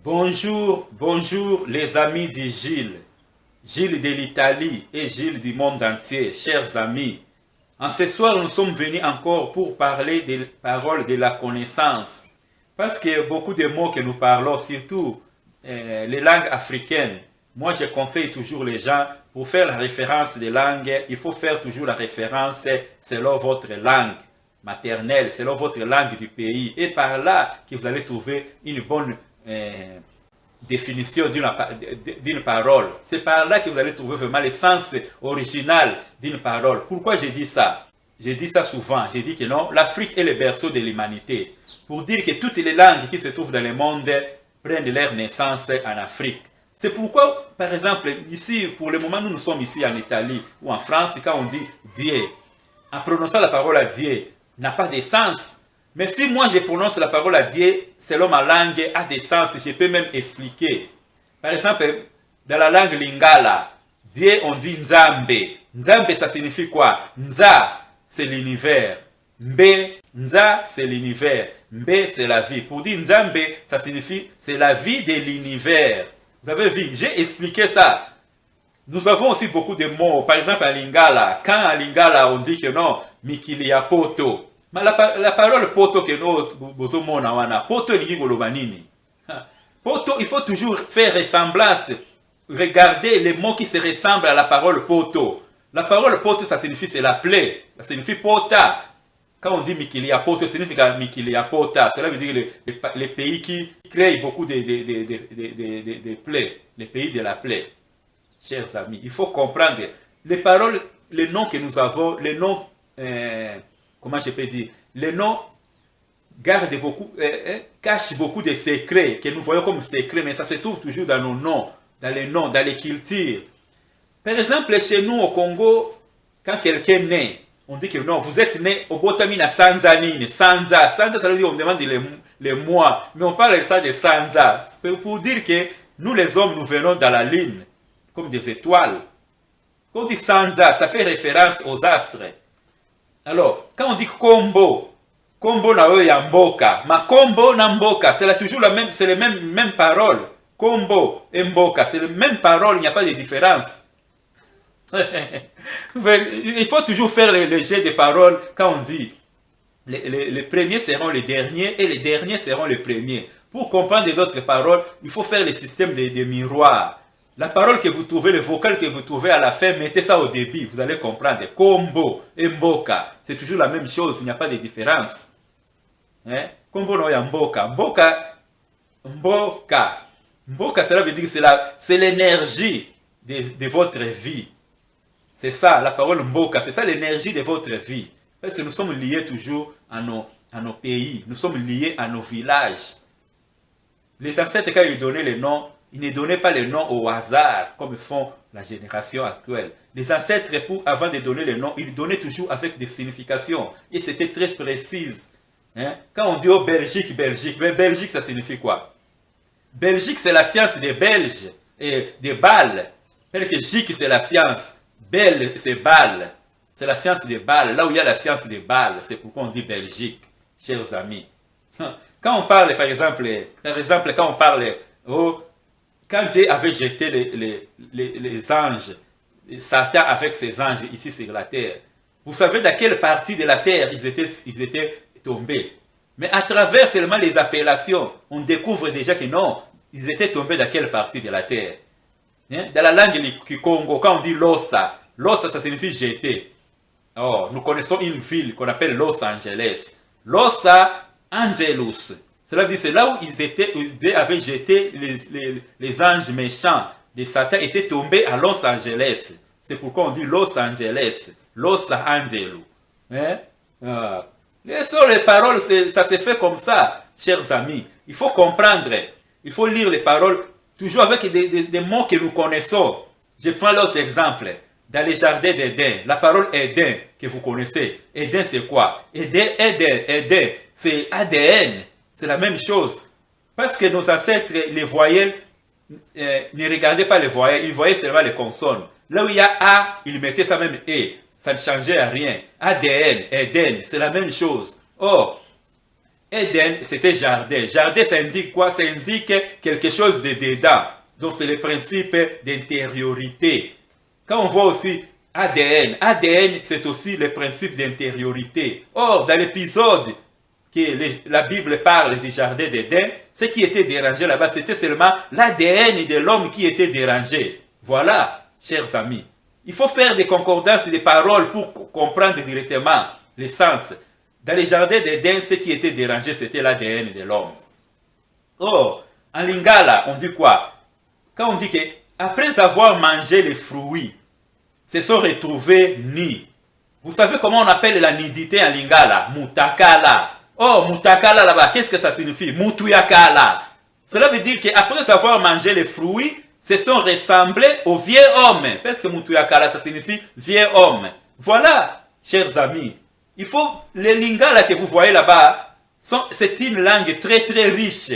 Bonjour, bonjour les amis de Gilles, Gilles de l'Italie et Gilles du monde entier, chers amis. En ce soir, nous sommes venus encore pour parler des paroles de la connaissance. Parce qu'il y a beaucoup de mots que nous parlons, surtout les langues africaines. Moi, je conseille toujours les gens, pour faire la référence des langues, il faut faire toujours la référence selon votre langue maternelle, selon votre langue du pays. Et par là, que vous allez trouver une bonne définition d'une parole. C'est par là que vous allez trouver vraiment l'essence originale d'une parole. Pourquoi je dis ça? Je dis ça souvent. Je dis que non, l'Afrique est le berceau de l'humanité. Pour dire que toutes les langues qui se trouvent dans le monde prennent leur naissance en Afrique. C'est pourquoi, par exemple, ici, pour le moment, nous sommes ici en Italie ou en France, quand on dit Dieu, en prononçant la parole à Dieu, n'a pas de sens. Mais si moi je prononce la parole à Dieu, selon ma langue, a des sens, je peux même expliquer. Par exemple, dans la langue lingala, Dieu on dit Nzambe. Nzambe ça signifie quoi? Nza, c'est l'univers. Mbe, Nza, c'est l'univers. Mbe, c'est la vie. Pour dire Nzambe, ça signifie c'est la vie de l'univers. Vous avez vu, j'ai expliqué ça. Nous avons aussi beaucoup de mots. Par exemple, à lingala, quand à lingala on dit que non, mikili ya poto. Mais la parole poto que nous bozomona wana, poto elingi koloba nini? Poto, il faut toujours faire ressemblance. Regardez les mots qui se ressemblent à la parole poto. La parole poto, ça signifie c'est la plaie. Ça signifie pota. Quand on dit mikilia poto, ça signifie mikilia pota. Cela veut dire les pays qui créent beaucoup de plaies. Les pays de la plaie. Chers amis, il faut comprendre. Les paroles, les noms que nous avons, les noms... comment je peux dire, les noms gardent beaucoup, cachent beaucoup de secrets que nous voyons comme secrets, mais ça se trouve toujours dans nos noms, dans les noms, dans les cultures. Par exemple, chez nous au Congo, quand quelqu'un naît, on dit que non, vous êtes né au Botamina Sanzanine, Sanza. Sanza, ça veut dire on demande les mois, mais on parle de ça de Sanza. Pour dire que nous les hommes, nous venons dans la lune, comme des étoiles. Quand on dit Sanza, ça fait référence aux astres. Alors, quand on dit kombo, kombo na we ya mboka, ma kombo na mboka, c'est toujours la même, c'est les mêmes paroles. Kombo et mboka, c'est les mêmes paroles, il n'y a pas de différence. Il faut toujours faire le jeu de paroles quand on dit les premiers seront les derniers et les derniers seront les premiers. Pour comprendre d'autres paroles, il faut faire le système de miroirs. La parole que vous trouvez, le vocal que vous trouvez à la fin, mettez ça au début, vous allez comprendre. Kombo et mboka, c'est toujours la même chose, il n'y a pas de différence. Kombo no ya mboka. Mboka, cela veut dire que c'est l'énergie de votre vie. C'est ça, la parole mboka, c'est ça l'énergie de votre vie. Parce que nous sommes liés toujours à nos pays, nous sommes liés à nos villages. Les ancêtres, quand ils donnaient les noms, ils ne donnaient pas les noms au hasard, comme font la génération actuelle. Les ancêtres, avant de donner les noms, ils donnaient toujours avec des significations. Et c'était très précis. Quand on dit oh, Belgique, mais Belgique, ça signifie quoi? Belgique, c'est la science des Belges et des balles. Parce que Gique, c'est la science. Belle, c'est balle. C'est la science des balles. Là où il y a la science des balles, c'est pourquoi on dit Belgique, chers amis. Quand on parle, par exemple, quand on parle... Oh, quand Dieu avait jeté les anges, Satan avec ses anges ici sur la terre, vous savez dans quelle partie de la terre ils étaient tombés. Mais à travers seulement les appellations, on découvre déjà que non, ils étaient tombés dans quelle partie de la terre. Dans la langue du Congo, quand on dit Losa, Losa ça signifie jeter. Oh, nous connaissons une ville qu'on appelle Los Angeles. Losa Angelus. Cela veut dire c'est là où ils avaient jeté les anges méchants de Satan étaient tombés à Los Angeles. C'est pourquoi on dit Los Angeles, Los Angeles. Les paroles, ça se fait comme ça, chers amis. Il faut comprendre, il faut lire les paroles toujours avec des mots que nous connaissons. Je prends l'autre exemple. Dans les jardins d'Éden, la parole Éden que vous connaissez. Éden c'est quoi? Éden, c'est ADN. C'est la même chose. Parce que nos ancêtres, les voyelles, ne regardaient pas les voyelles, ils voyaient seulement les consonnes. Là où il y a A, ils mettaient ça même E. Ça ne changeait à rien. ADN, Eden, c'est la même chose. Or, Eden, c'était jardin. Jardin, ça indique quoi? Ça indique quelque chose de dedans. Donc, c'est le principe d'intériorité. Quand on voit aussi ADN, ADN, c'est aussi le principe d'intériorité. Or, dans l'épisode que la Bible parle du jardin d'Éden, ce qui était dérangé là-bas, c'était seulement l'ADN de l'homme qui était dérangé. Voilà, chers amis. Il faut faire des concordances des paroles pour comprendre directement le sens. Dans les jardins d'Éden, ce qui était dérangé, c'était l'ADN de l'homme. Or, en Lingala, on dit quoi? Quand on dit que après avoir mangé les fruits, se sont retrouvés nus. Vous savez comment on appelle la nudité en Lingala? Mutakala. Oh, mutakala là-bas, qu'est-ce que ça signifie? Mutuyakala. Cela veut dire qu'après avoir mangé les fruits, se sont ressemblés au vieux homme. Parce que mutuyakala, ça signifie vieux homme. Voilà, chers amis. Il faut, les Lingala que vous voyez là-bas, c'est une langue très très riche.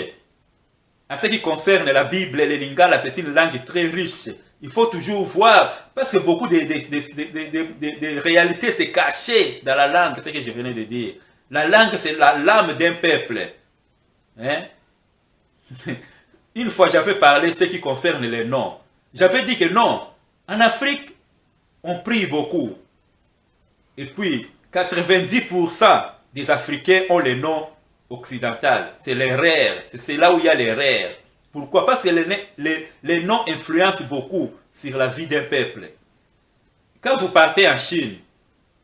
En ce qui concerne la Bible, les Lingala, c'est une langue très riche. Il faut toujours voir, parce que beaucoup de réalités se cachent dans la langue, c'est ce que je venais de dire. La langue, c'est l'âme d'un peuple. Hein? Une fois, j'avais parlé de ce qui concerne les noms. J'avais dit que non, en Afrique, on prie beaucoup. Et puis, 90% des Africains ont les noms occidentaux. C'est les rares. C'est là où il y a les rares. Pourquoi? Parce que les noms influencent beaucoup sur la vie d'un peuple. Quand vous partez en Chine,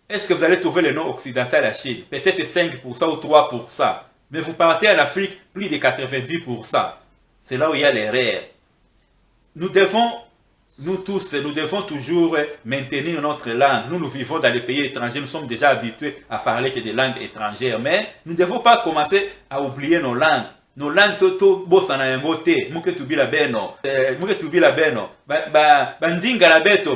est-ce que vous allez trouver le nom occidental à Chine? Peut-être 5% ou 3%. Mais vous partez en Afrique, plus de 90%. C'est là où il y a les rares. Nous tous, nous devons toujours maintenir notre langue. Nous vivons dans les pays étrangers, nous sommes déjà habitués à parler que des langues étrangères. Mais nous ne devons pas commencer à oublier nos langues. Nos langues to bossa na yango te muke tubila beno bandinga la beto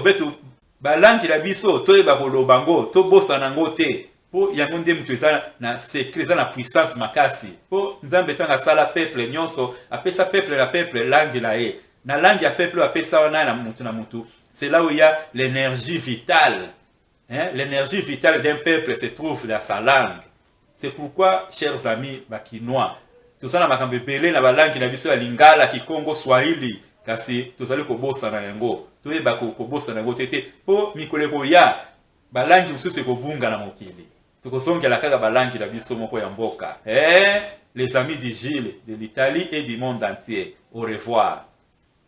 balangi la biso to ba koloba ngo to bossa na ngo te po yango nde mutu eza na secret, eza na puissance makasi po nzambe tanga sala peuple nyonso apesa peuple na peuple langue la ye na langue ya peuple apesa wana na mutu. C'est là où il y a l'énergie vitale, hein? L'énergie vitale d'un peuple se trouve dans sa langue. C'est pourquoi, chers amis bakinois, tozala makambo ebele na balangi na biso ya Lingala, Kikongo, Swahili, kasi tozali kobosa na yango. Toyeba kobosa na yango tete po mikoleko ya balangi mosusu ekobunga na mokili. Tokozongela kaka balangi na biso moko ya mboka. Les amis du Gilles, de l'Italie et du monde entier. Au revoir.